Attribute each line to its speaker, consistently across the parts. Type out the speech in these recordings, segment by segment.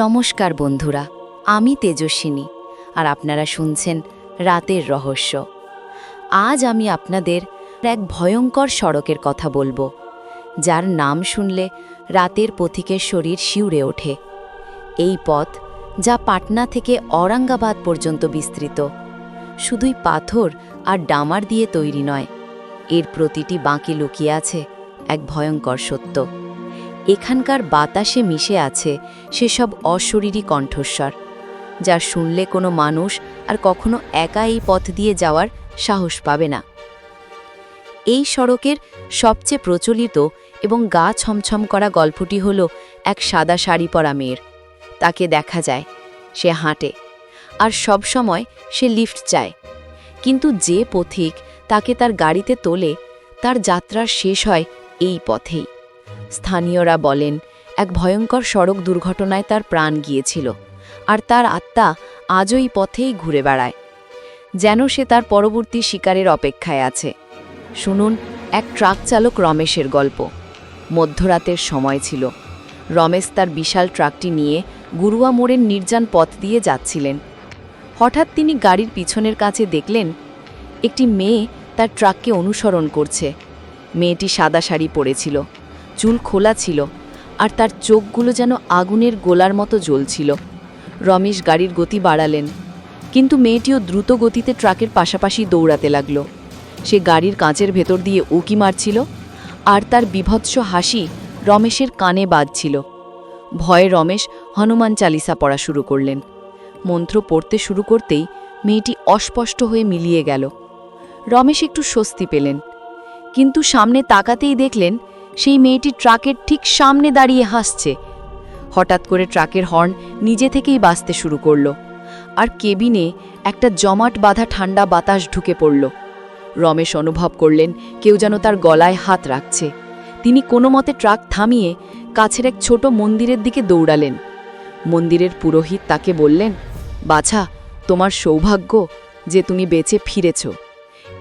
Speaker 1: নমস্কার বন্ধুরা, আমি তেজস্বিনী আর আপনারা শুনছেন রাতের রহস্য। আজ আমি আপনাদের এক ভয়ঙ্কর সড়কের কথা বলবো, যার নাম শুনলে রাতের পথিকের শরীর শিউরে ওঠে। এই পথ, যা পাটনা থেকে ঔরঙ্গাবাদ পর্যন্ত বিস্তৃত, শুধুই পাথর আর ডামার দিয়ে তৈরি নয়, এর প্রতিটি বাঁকে লুকিয়ে আছে এক ভয়ঙ্কর সত্য। এখানকার বাতাসে মিশে আছে সেসব অশরীরী কণ্ঠস্বর, যা শুনলে কোনো মানুষ আর কখনো একা এই পথ দিয়ে যাওয়ার সাহস পাবে না। এই সড়কের সবচেয়ে প্রচলিত এবং গা ছমছম করা গল্পটি হল এক সাদা শাড়ি পরা মেয়ের। তাকে দেখা যায়, সে হাঁটে, আর সবসময় সে লিফট চায়। কিন্তু যে পথিক তাকে তার গাড়িতে তোলে, তার যাত্রার শেষ হয় এই পথেই। স্থানীয়রা বলেন, এক ভয়ঙ্কর সড়ক দুর্ঘটনায় তার প্রাণ গিয়েছিল, আর তার আত্মা আজও এই পথেই ঘুরে বেড়ায়, যেন সে তার পরবর্তী শিকারের অপেক্ষায় আছে। শুনুন এক ট্রাক চালক রমেশের গল্প। মধ্যরাতের সময় ছিল। রমেশ তার বিশাল ট্রাকটি নিয়ে গুরুয়া মোড়ের নির্জন পথ দিয়ে যাচ্ছিলেন। হঠাৎ তিনি গাড়ির পিছনের কাছে দেখলেন, একটি মেয়ে তার ট্রাককে অনুসরণ করছে। মেয়েটি সাদা শাড়ি পরেছিল, চুল খোলা ছিল, আর তার চোখগুলো যেন আগুনের গোলার মতো জ্বলছিল। রমেশ গাড়ির গতি বাড়ালেন, কিন্তু মেয়েটিও দ্রুত গতিতে ট্রাকের পাশাপাশি দৌড়াতে লাগল। সে গাড়ির কাঁচের ভেতর দিয়ে উঁকি মারছিল, আর তার বিভৎস হাসি রমেশের কানে বাজছিল। ভয়ে রমেশ হনুমান চালিসা পড়া শুরু করলেন। মন্ত্র পড়তে শুরু করতেই মেয়েটি অস্পষ্ট হয়ে মিলিয়ে গেল। রমেশ একটু স্বস্তি পেলেন, কিন্তু সামনে তাকাতেই দেখলেন সেই মেয়েটি ট্রাকের ঠিক সামনে দাঁড়িয়ে হাসছে। হঠাৎ করে ট্রাকের হর্ন নিজে থেকেই বাজতে শুরু করল, আর কেবিনে একটা জমাট বাঁধা ঠান্ডা বাতাস ঢুকে পড়ল। রমেশ অনুভব করলেন কেউ যেন তার গলায় হাত রাখছে। তিনি কোনো মতে ট্রাক থামিয়ে কাছের এক ছোট মন্দিরের দিকে দৌড়ালেন। মন্দিরের পুরোহিত তাকে বললেন, বাছা, তোমার সৌভাগ্য যে তুমি বেঁচে ফিরেছ।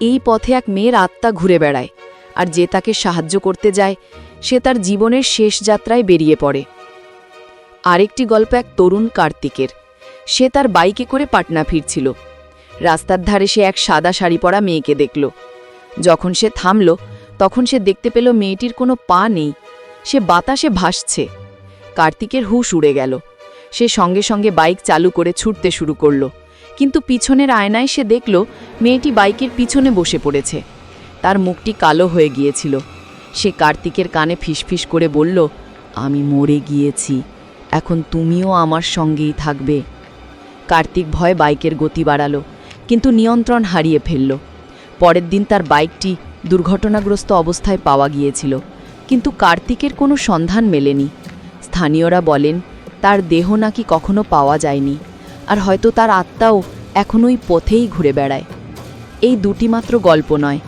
Speaker 1: এই পথে এক মেয়ের আত্মা ঘুরে বেড়ায়, আর যে তাকে সাহায্য করতে যায় সে তার জীবনের শেষ যাত্রায় বেরিয়ে পড়ে। আরেকটি গল্প এক তরুণ কার্তিকের। সে তার বাইকে করে পাটনা ফিরছিল। রাস্তার ধারে সে এক সাদা শাড়ি পরা মেয়েকে দেখল। যখন সে থামল, তখন সে দেখতে পেল মেয়েটির কোনো পা নেই, সে বাতাসে ভাসছে। কার্তিকের হুঁশ উড়ে গেল। সে সঙ্গে সঙ্গে বাইক চালু করে ছুটতে শুরু করল, কিন্তু পিছনের আয়নায় সে দেখল মেয়েটি বাইকের পিছনে বসে পড়েছে। তার মুখটি কালো হয়ে গিয়েছিল। সে কার্তিকের কানে ফিসফিস করে বলল, আমি মরে গিয়েছি, এখন তুমিও আমার সঙ্গেই থাকবে। কার্তিক ভয়ে বাইকের গতি বাড়ালো, কিন্তু নিয়ন্ত্রণ হারিয়ে ফেলল। পরের দিন তার বাইকটি দুর্ঘটনাগ্রস্ত অবস্থায় পাওয়া গিয়েছিল, কিন্তু কার্তিকের কোনো সন্ধান মেলেনি। স্থানীয়রা বলেন, তার দেহ নাকি কখনো পাওয়া যায়নি, আর হয়তো তার আত্মাও এখনোই পথেই ঘুরে বেড়ায়। এই দুটি মাত্র গল্প নয়,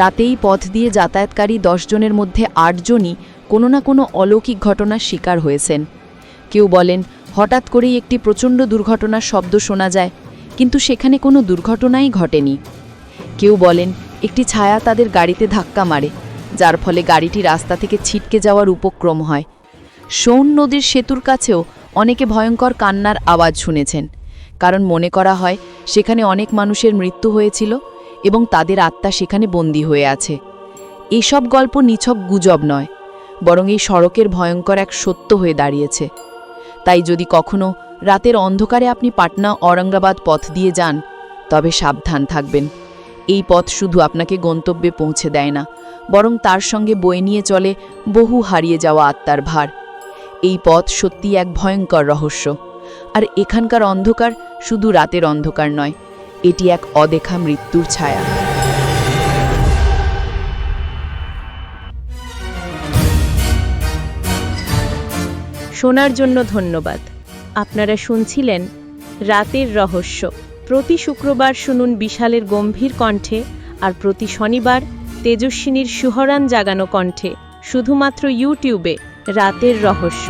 Speaker 1: রাতেই পথ দিয়ে যাতায়াতকারী 10 জনের মধ্যে 8 জনই কোনো না কোনো অলৌকিক ঘটনার শিকার হয়েছেন। কেউ বলেন হঠাৎ করেই একটি প্রচণ্ড দুর্ঘটনার শব্দ শোনা যায়, কিন্তু সেখানে কোনো দুর্ঘটনাই ঘটেনি। কেউ বলেন একটি ছায়া তাদের গাড়িতে ধাক্কা মারে, যার ফলে গাড়িটি রাস্তা থেকে ছিটকে যাওয়ার উপক্রম হয়। সোন নদীর সেতুর কাছেও অনেকে ভয়ঙ্কর কান্নার আওয়াজ শুনেছেন, কারণ মনে করা হয় সেখানে অনেক মানুষের মৃত্যু হয়েছিল এবং তাদের আত্মা সেখানে বন্দী হয়ে আছে। এইসব গল্প নিছক গুজব নয়, বরং এই সড়কের ভয়ঙ্কর এক সত্য হয়ে দাঁড়িয়েছে। তাই যদি কখনো রাতের অন্ধকারে আপনি পাটনা ঔরঙ্গাবাদ পথ দিয়ে যান, তবে সাবধান থাকবেন। এই পথ শুধু আপনাকে গন্তব্যে পৌঁছে দেয় না, বরং তার সঙ্গে বয়ে নিয়ে চলে বহু হারিয়ে যাওয়া আত্মার ভার। এই পথ সত্যি এক ভয়ঙ্কর রহস্য, আর এখানকার অন্ধকার শুধু রাতের অন্ধকার নয়, এটি এক অদেখা মৃত্যুর ছায়া।
Speaker 2: শোনার জন্য ধন্যবাদ। আপনারা শুনছিলেন রাতের রহস্য। প্রতি শুক্রবার শুনুন বিশালের গম্ভীর কণ্ঠে, আর প্রতি শনিবার তেজস্বিনীর সুহরান জাগানো কণ্ঠে, শুধুমাত্র ইউটিউবে। রাতের রহস্য।